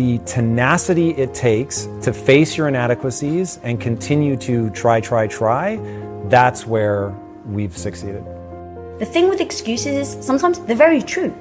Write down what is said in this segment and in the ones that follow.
the tenacity it takes to face your inadequacies and continue to try, that's where we've succeeded. The thing with excuses is sometimes they're very true,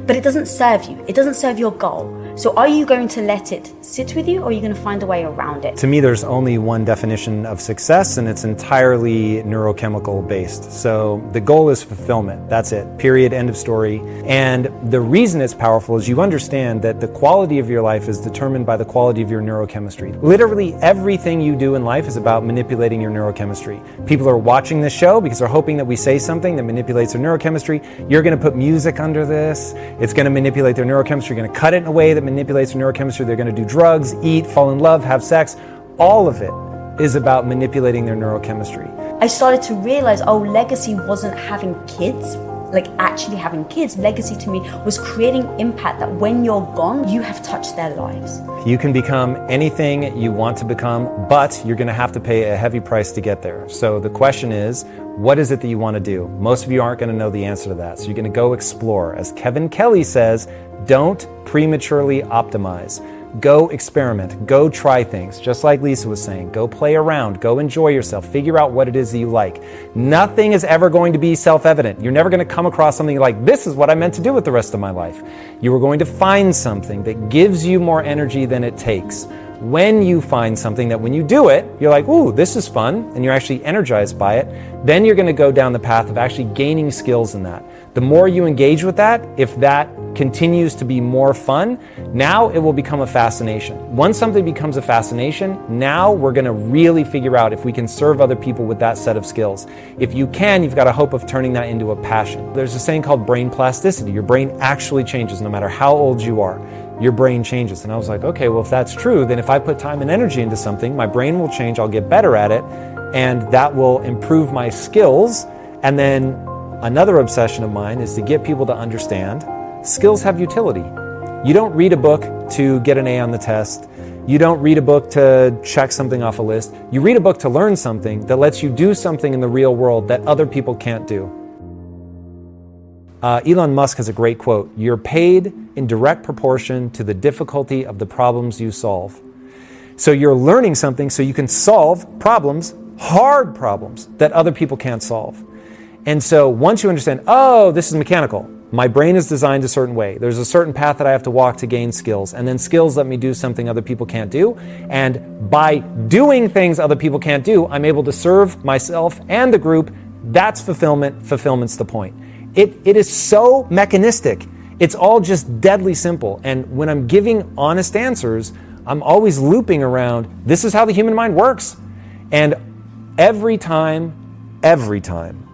but it doesn't serve you. It doesn't serve your goal. So are you going to let it sit with you, or are you going to find a way around it? To me, there's only one definition of success, and it's entirely neurochemical based. So the goal is fulfillment. That's it. Period. End of story. And the reason it's powerful is you understand that the quality of your life is determined by the quality of your neurochemistry. Literally everything you do in life is about manipulating your neurochemistry. People are watching this show because they're hoping that we say something that manipulates their neurochemistry. You're going to put music under this. It's going to manipulate their neurochemistry. You're going to cut it in a way that manipulates their neurochemistry. They're going to do drugs, eat, fall in love, have sex. All of it is about manipulating their neurochemistry. I started to realize, legacy wasn't having kids, like actually having kids. Legacy to me was creating impact that when you're gone, you have touched their lives. You can become anything you want to become, but you're going to have to pay a heavy price to get there. So the question is, what is it that you want to do? Most of you aren't going to know the answer to that. So you're going to go explore. As Kevin Kelly says, don't prematurely optimize. Go experiment. Go try things. Just like Lisa was saying, go play around. Go enjoy yourself. Figure out what it is that you like. Nothing is ever going to be self-evident. You're never going to come across something like, this is what I meant to do with the rest of my life. You are going to find something that gives you more energy than it takes. When you find something that when you do it, you're like, ooh, this is fun, and you're actually energized by it, then you're going to go down the path of actually gaining skills in that. The more you engage with that, if that continues to be more fun, now it will become a fascination. Once something becomes a fascination, now we're going to really figure out if we can serve other people with that set of skills. If you can, you've got a hope of turning that into a passion. There's a saying called brain plasticity. Your brain actually changes no matter how old you are. Your brain changes. And I was like, okay, well, if that's true, then if I put time and energy into something, my brain will change, I'll get better at it, and that will improve my skills. And then another obsession of mine is to get people to understand skills have utility. You don't read a book to get an A on the test. You don't read a book to check something off a list. You read a book to learn something that lets you do something in the real world that other people can't do. Elon Musk has a great quote, "You're paid in direct proportion to the difficulty of the problems you solve." So you're learning something so you can solve problems, hard problems, that other people can't solve. And so once you understand, oh, this is mechanical. My brain is designed a certain way. There's a certain path that I have to walk to gain skills. And then skills let me do something other people can't do. And by doing things other people can't do, I'm able to serve myself and the group. That's fulfillment. Fulfillment's the point. It is so mechanistic. It's all just deadly simple. And when I'm giving honest answers, I'm always looping around, this is how the human mind works. And every time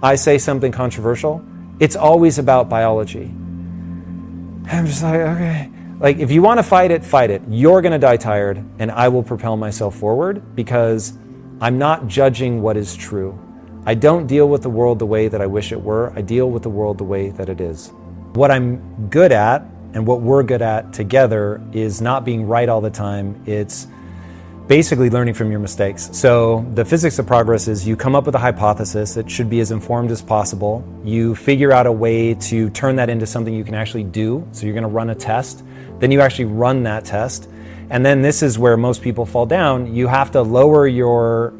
I say something controversial, it's always about biology. I'm just like, okay. Like, if you want to fight it. You're going to die tired, and I will propel myself forward because I'm not judging what is true. I don't deal with the world the way that I wish it were. I deal with the world the way that it is. What I'm good at, and what we're good at together, is not being right all the time. It's basically learning from your mistakes. So the physics of progress is you come up with a hypothesis that should be as informed as possible. You figure out a way to turn that into something you can actually do. So you're going to run a test. Then you actually run that test. And then this is where most people fall down. You have to lower your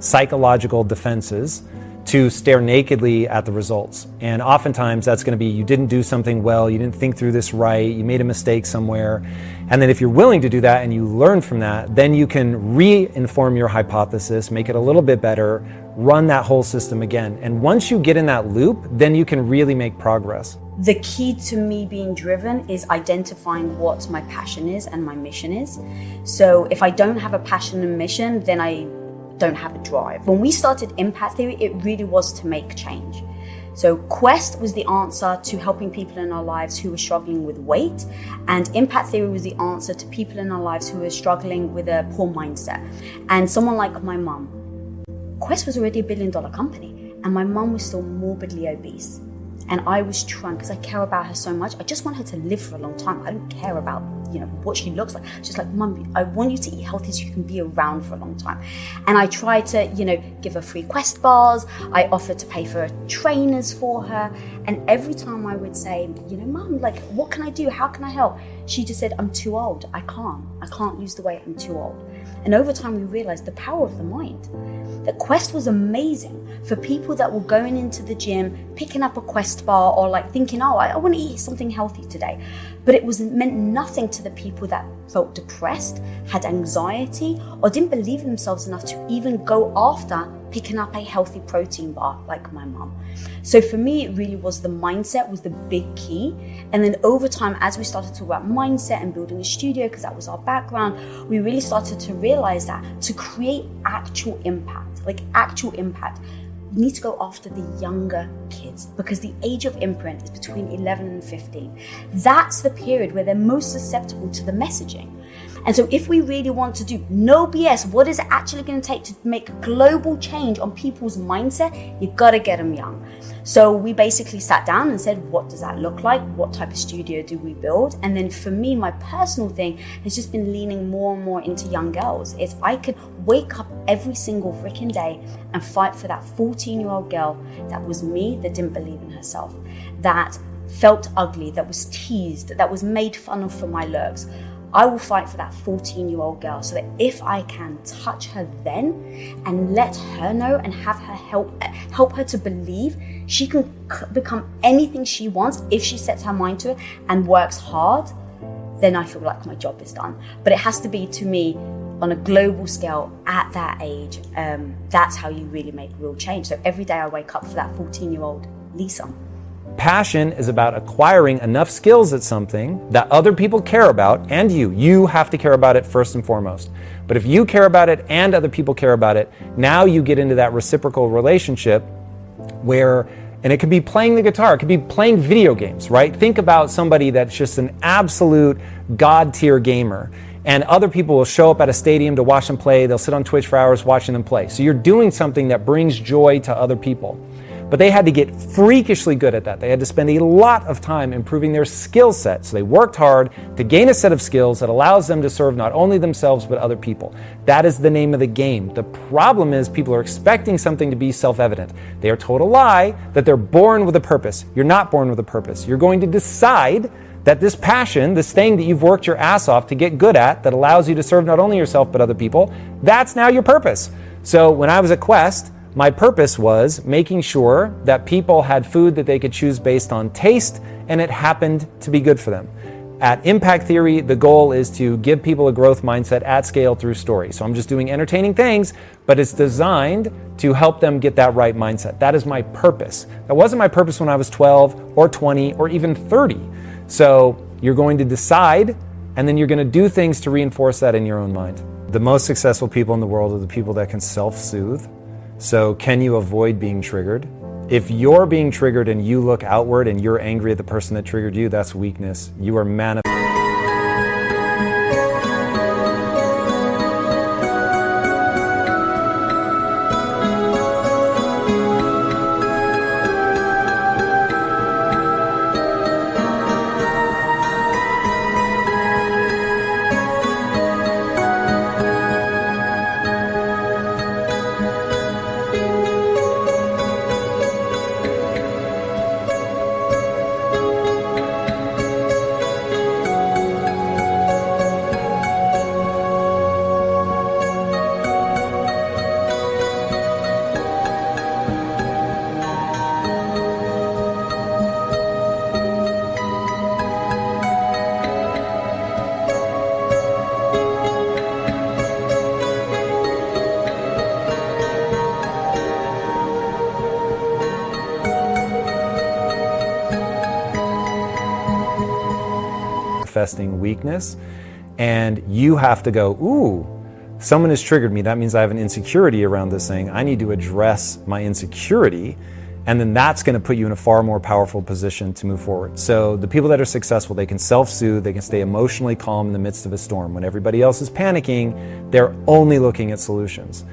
psychological defenses to stare nakedly at the results. And oftentimes that's going to be, you didn't do something well, you didn't think through this right, you made a mistake somewhere. And then if you're willing to do that and you learn from that, then you can re-inform your hypothesis, make it a little bit better, run that whole system again. And once you get in that loop, then you can really make progress. The key to me being driven is identifying what my passion is and my mission is. So if I don't have a passion and mission, then I don't have a drive. When we started Impact Theory, it really was to make change. So Quest was the answer to helping people in our lives who were struggling with weight, and Impact Theory was the answer to people in our lives who were struggling with a poor mindset. And someone like my mum, Quest was already $1 billion company, and my mum was still morbidly obese. And I was trying, because I care about her so much, I just want her to live for a long time. I don't care about what she looks like. She's like, Mum, I want you to eat healthy so you can be around for a long time. And I try to, give her free Quest bars. I offer to pay for trainers for her. And every time I would say, Mum, like, what can I do? How can I help? She just said, I'm too old. I can't lose the weight. I'm too old. And over time, we realized the power of the mind. That Quest was amazing for people that were going into the gym, picking up a Quest bar, or like thinking, oh, I want to eat something healthy today. But it meant nothing to the people that felt depressed, had anxiety, or didn't believe in themselves enough to even go after picking up a healthy protein bar like my mum. So for me, it really was the mindset was the big key. And then over time, as we started to talk about mindset and building a studio, because that was our background, we really started to realize that to create actual impact, you need to go after the younger kids, because the age of imprint is between 11 and 15. That's the period where they're most susceptible to the messaging. And so if we really want to do no BS, what is it actually going to take to make global change on people's mindset? You've got to get them young. So we basically sat down and said, what does that look like? What type of studio do we build? And then for me, my personal thing has just been leaning more and more into young girls. It's I could wake up every single freaking day and fight for that 14-year-old girl that was me, that didn't believe in herself, that felt ugly, that was teased, that was made fun of for my looks. I will fight for that 14-year-old girl so that if I can touch her then and let her know and have her help her to believe she can become anything she wants if she sets her mind to it and works hard, then I feel like my job is done. But it has to be, to me, on a global scale at that age. That's how you really make real change. So every day I wake up for that 14-year-old Lisa. Passion is about acquiring enough skills at something that other people care about, and you have to care about it first and foremost. But if you care about it and other people care about it, now you get into that reciprocal relationship where, and it could be playing the guitar, it could be playing video games, right? Think about somebody that's just an absolute God tier gamer, and other people will show up at a stadium to watch them play. They'll sit on Twitch for hours watching them play. So you're doing something that brings joy to other people. But they had to get freakishly good at that. They had to spend a lot of time improving their skill set. So they worked hard to gain a set of skills that allows them to serve not only themselves, but other people. That is the name of the game. The problem is people are expecting something to be self-evident. They are told a lie that they're born with a purpose. You're not born with a purpose. You're going to decide that this passion, this thing that you've worked your ass off to get good at, that allows you to serve not only yourself, but other people, that's now your purpose. So when I was at Quest, my purpose was making sure that people had food that they could choose based on taste, and it happened to be good for them. At Impact Theory, the goal is to give people a growth mindset at scale through story. So I'm just doing entertaining things, but it's designed to help them get that right mindset. That is my purpose. That wasn't my purpose when I was 12 or 20 or even 30. So you're going to decide, and then you're going to do things to reinforce that in your own mind. The most successful people in the world are the people that can self-soothe. So can you avoid being triggered? If you're being triggered and you look outward and you're angry at the person that triggered you, that's weakness. You are manifesting. weakness, and you have to go, ooh, someone has triggered me. That means I have an insecurity around this thing. I need to address my insecurity, and then that's going to put you in a far more powerful position to move forward. So the people that are successful, they can self-soothe, they can stay emotionally calm in the midst of a storm. When everybody else is panicking, they're only looking at solutions.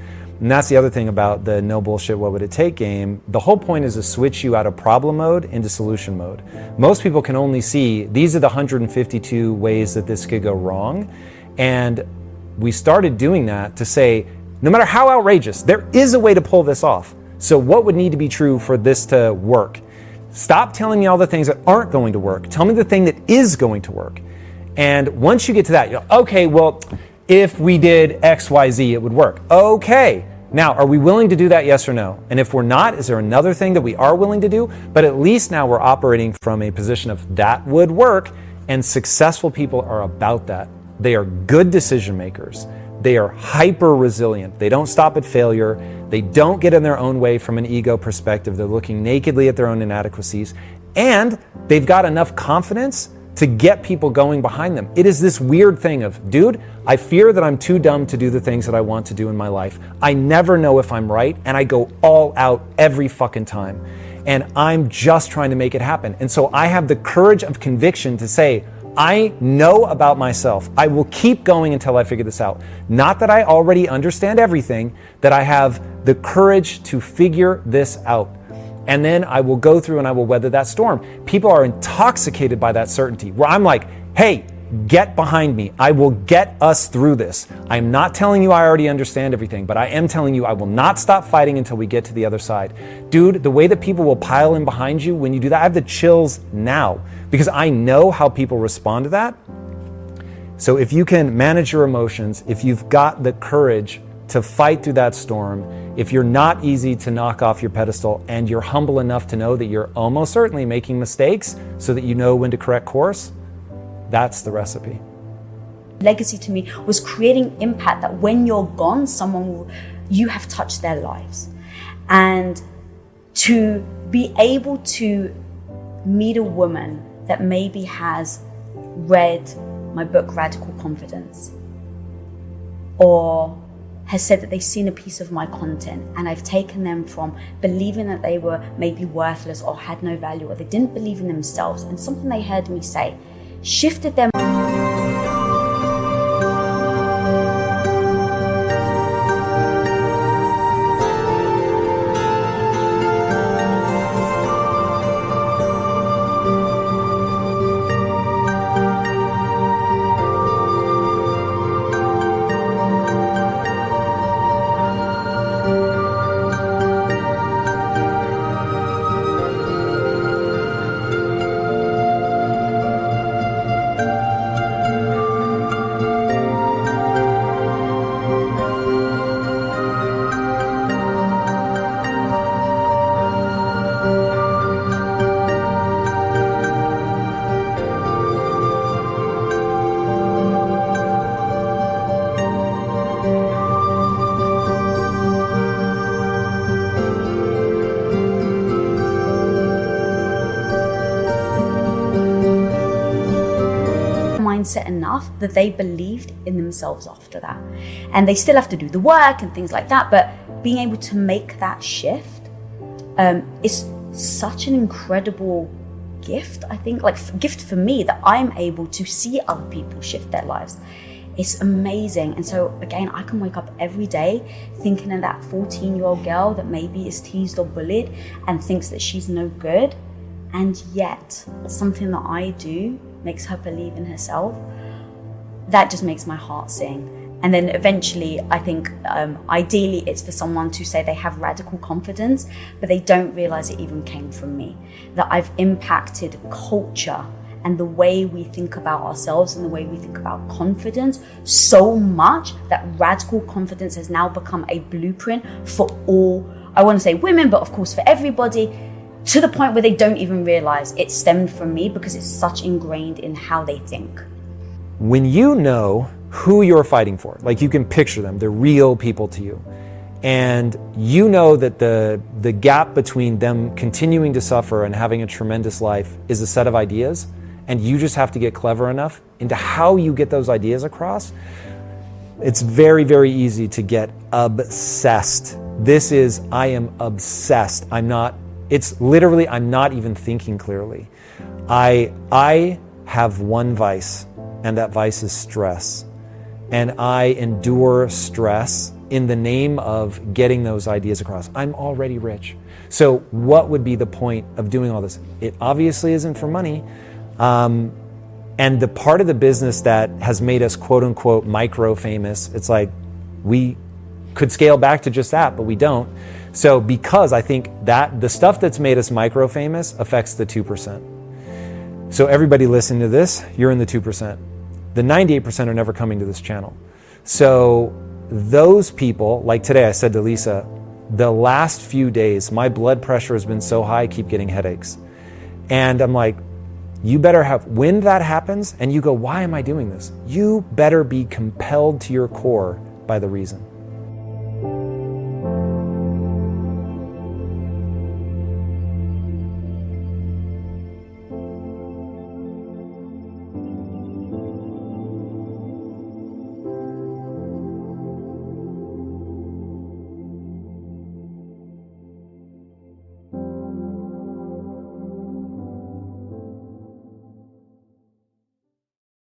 And that's the other thing about the no bullshit, what would it take game. The whole point is to switch you out of problem mode into solution mode. Most people can only see, these are the 152 ways that this could go wrong. And we started doing that to say, no matter how outrageous, there is a way to pull this off. So what would need to be true for this to work? Stop telling me all the things that aren't going to work. Tell me the thing that is going to work. And once you get to that, you're okay, well, if we did X, Y, Z, it would work. Okay. Now, are we willing to do that, yes or no? And if we're not, is there another thing that we are willing to do? But at least now we're operating from a position of that would work, and successful people are about that. They are good decision makers. They are hyper resilient. They don't stop at failure. They don't get in their own way from an ego perspective. They're looking nakedly at their own inadequacies. And they've got enough confidence to get people going behind them. It is this weird thing of, dude, I fear that I'm too dumb to do the things that I want to do in my life. I never know if I'm right, and I go all out every fucking time. And I'm just trying to make it happen. And so I have the courage of conviction to say, I know about myself. I will keep going until I figure this out. Not that I already understand everything, that I have the courage to figure this out. And then I will go through and I will weather that storm. People are intoxicated by that certainty, where I'm like, hey, get behind me. I will get us through this. I'm not telling you I already understand everything, but I am telling you I will not stop fighting until we get to the other side. Dude, the way that people will pile in behind you when you do that, I have the chills now because I know how people respond to that. So if you can manage your emotions, if you've got the courage to fight through that storm, if you're not easy to knock off your pedestal and you're humble enough to know that you're almost certainly making mistakes so that you know when to correct course, that's the recipe. Legacy to me was creating impact that when you're gone, you have touched their lives. And to be able to meet a woman that maybe has read my book, Radical Confidence, or has said that they've seen a piece of my content and I've taken them from believing that they were maybe worthless or had no value or they didn't believe in themselves, and something they heard me say shifted them. Mindset enough that they believed in themselves after that, and they still have to do the work and things like that, but being able to make that shift is such an incredible gift. I think gift for me that I'm able to see other people shift their lives. It's amazing. And so again, I can wake up every day thinking of that 14-year-old girl that maybe is teased or bullied and thinks that she's no good, and yet something that I do makes her believe in herself. That just makes my heart sing. And then eventually, I think ideally it's for someone to say they have radical confidence, but they don't realize it even came from me. That I've impacted culture and the way we think about ourselves and the way we think about confidence so much that radical confidence has now become a blueprint for all, I want to say women, but of course for everybody, to the point where they don't even realize it stemmed from me because it's such ingrained in how they think. When you know who you're fighting for, like you can picture them, they're real people to you, and you know that the gap between them continuing to suffer and having a tremendous life is a set of ideas, and you just have to get clever enough into how you get those ideas across, it's very, very easy to get obsessed. I am obsessed. It's literally, I'm not even thinking clearly. I have one vice, and that vice is stress. And I endure stress in the name of getting those ideas across. I'm already rich. So what would be the point of doing all this? It obviously isn't for money. And the part of the business that has made us quote unquote micro famous, it's like we could scale back to just that, but we don't. So because I think that the stuff that's made us micro famous affects the 2%. So everybody listening to this, you're in the 2%. The 98% are never coming to this channel. So those people, like today I said to Lisa, the last few days, my blood pressure has been so high, I keep getting headaches. And I'm like, you better have, when that happens and you go, why am I doing this? You better be compelled to your core by the reason.